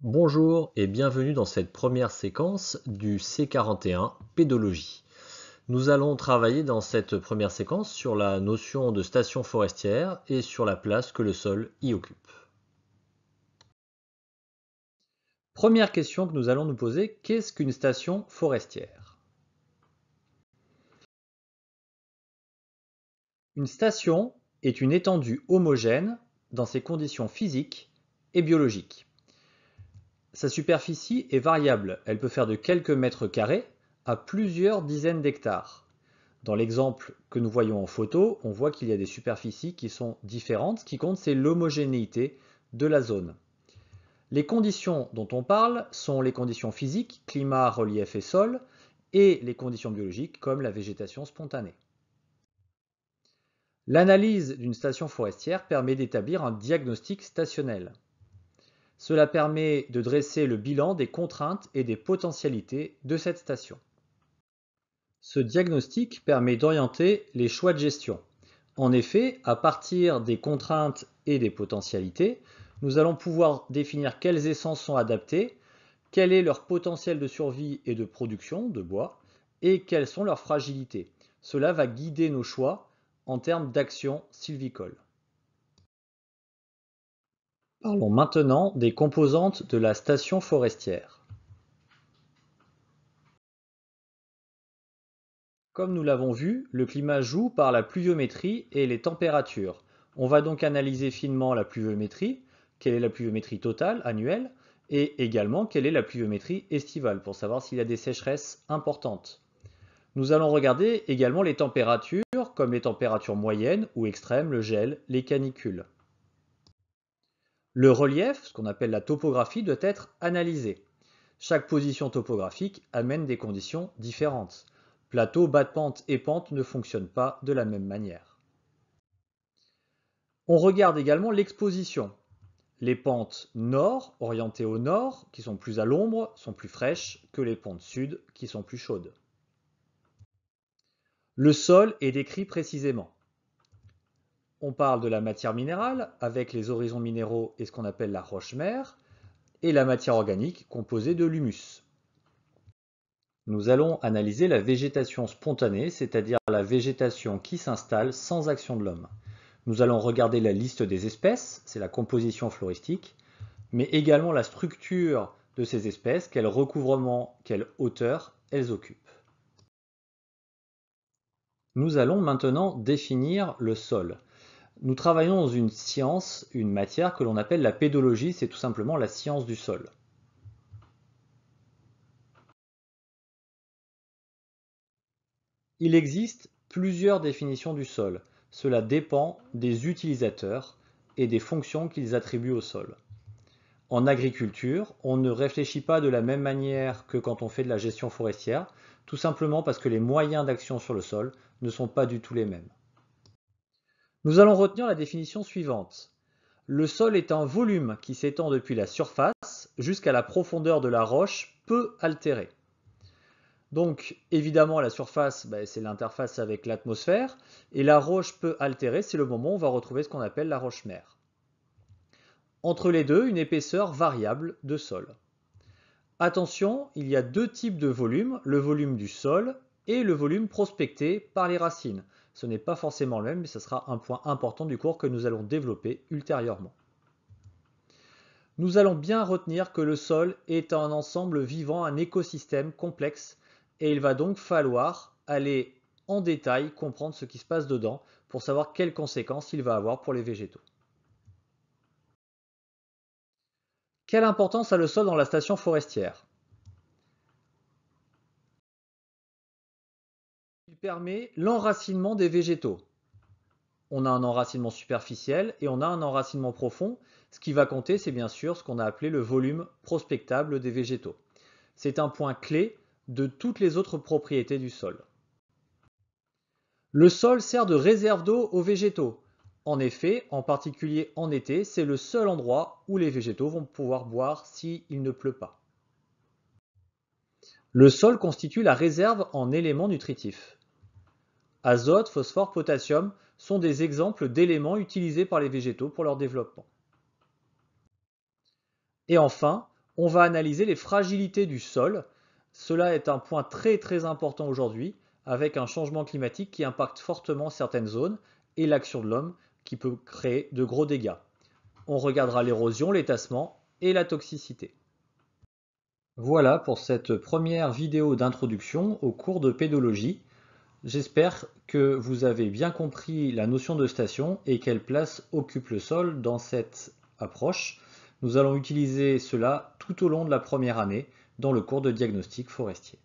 Bonjour et bienvenue dans cette première séquence du C41 Pédologie. Nous allons travailler dans cette première séquence sur la notion de station forestière et sur la place que le sol y occupe. Première question que nous allons nous poser, qu'est-ce qu'une station forestière? Une station est une étendue homogène dans ses conditions physiques et biologiques. Sa superficie est variable, elle peut faire de quelques mètres carrés à plusieurs dizaines d'hectares. Dans l'exemple que nous voyons en photo, on voit qu'il y a des superficies qui sont différentes. Ce qui compte, c'est l'homogénéité de la zone. Les conditions dont on parle sont les conditions physiques, climat, relief et sol, et les conditions biologiques comme la végétation spontanée. L'analyse d'une station forestière permet d'établir un diagnostic stationnel. Cela permet de dresser le bilan des contraintes et des potentialités de cette station. Ce diagnostic permet d'orienter les choix de gestion. En effet, à partir des contraintes et des potentialités, nous allons pouvoir définir quelles essences sont adaptées, quel est leur potentiel de survie et de production de bois, et quelles sont leurs fragilités. Cela va guider nos choix en termes d'action sylvicole. Parlons maintenant des composantes de la station forestière. Comme nous l'avons vu, le climat joue par la pluviométrie et les températures. On va donc analyser finement la pluviométrie, quelle est la pluviométrie totale, annuelle, et également quelle est la pluviométrie estivale, pour savoir s'il y a des sécheresses importantes. Nous allons regarder également les températures, comme les températures moyennes ou extrêmes, le gel, les canicules. Le relief, ce qu'on appelle la topographie, doit être analysé. Chaque position topographique amène des conditions différentes. Plateau, bas de pente et pente ne fonctionnent pas de la même manière. On regarde également l'exposition. Les pentes nord, orientées au nord, qui sont plus à l'ombre, sont plus fraîches que les pentes sud, qui sont plus chaudes. Le sol est décrit précisément. On parle de la matière minérale, avec les horizons minéraux et ce qu'on appelle la roche-mère, et la matière organique, composée de l'humus. Nous allons analyser la végétation spontanée, c'est-à-dire la végétation qui s'installe sans action de l'homme. Nous allons regarder la liste des espèces, c'est la composition floristique, mais également la structure de ces espèces, quel recouvrement, quelle hauteur elles occupent. Nous allons maintenant définir le sol. Nous travaillons dans une science, une matière que l'on appelle la pédologie, c'est tout simplement la science du sol. Il existe plusieurs définitions du sol. Cela dépend des utilisateurs et des fonctions qu'ils attribuent au sol. En agriculture, on ne réfléchit pas de la même manière que quand on fait de la gestion forestière, tout simplement parce que les moyens d'action sur le sol ne sont pas du tout les mêmes. Nous allons retenir la définition suivante. Le sol est un volume qui s'étend depuis la surface jusqu'à la profondeur de la roche peu altérée. Donc évidemment la surface, c'est l'interface avec l'atmosphère, et la roche peu altérée, c'est le moment où on va retrouver ce qu'on appelle la roche-mère. Entre les deux, une épaisseur variable de sol. Attention, il y a deux types de volumes, le volume du sol et le volume prospecté par les racines. Ce n'est pas forcément le même, mais ce sera un point important du cours que nous allons développer ultérieurement. Nous allons bien retenir que le sol est un ensemble vivant, un écosystème complexe, et il va donc falloir aller en détail comprendre ce qui se passe dedans pour savoir quelles conséquences il va avoir pour les végétaux. Quelle importance a le sol dans la station forestière? Il permet l'enracinement des végétaux. On a un enracinement superficiel et on a un enracinement profond. Ce qui va compter, c'est bien sûr ce qu'on a appelé le volume prospectable des végétaux. C'est un point clé de toutes les autres propriétés du sol. Le sol sert de réserve d'eau aux végétaux. En effet, en particulier en été, c'est le seul endroit où les végétaux vont pouvoir boire s'il ne pleut pas. Le sol constitue la réserve en éléments nutritifs. Azote, phosphore, potassium sont des exemples d'éléments utilisés par les végétaux pour leur développement. Et enfin, On va analyser les fragilités du sol. Cela est un point très important aujourd'hui, avec un changement climatique qui impacte fortement certaines zones et l'action de l'homme qui peut créer de gros dégâts. On regardera l'érosion, les tassements et la toxicité. Voilà pour cette première vidéo d'introduction au cours de pédologie. J'espère que vous avez bien compris la notion de station et quelle place occupe le sol dans cette approche. Nous allons utiliser cela tout au long de la première année dans le cours de diagnostic forestier.